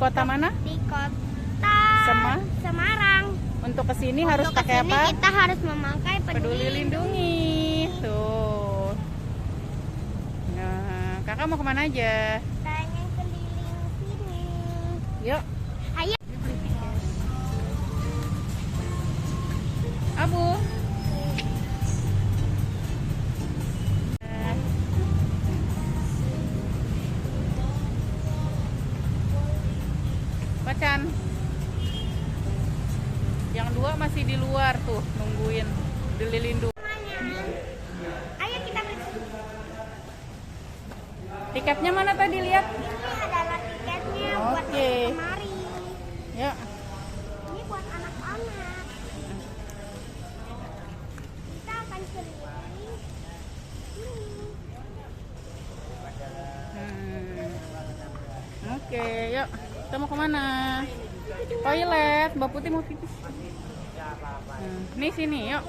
kota mana? Di kota Semarang. Untuk kesini harus pakai apa? Kita harus memakai Peduli Lindungi. Tuh. Nah, kakak mau kemana aja? Pengen keliling sini. Yuk. Ayo. Abu. Macan. Yang dua masih di luar tuh nungguin Peduli Lindungi. Ayo kita beli. Tiketnya mana tadi lihat? Ini adalah tiketnya buat Oke. kemari. Ya. Ini buat anak-anak. Kita akan keliling. Oke, yuk. Kita mau kemana? Toilet. Mbak Putih mau pipis. Nih sini, yuk.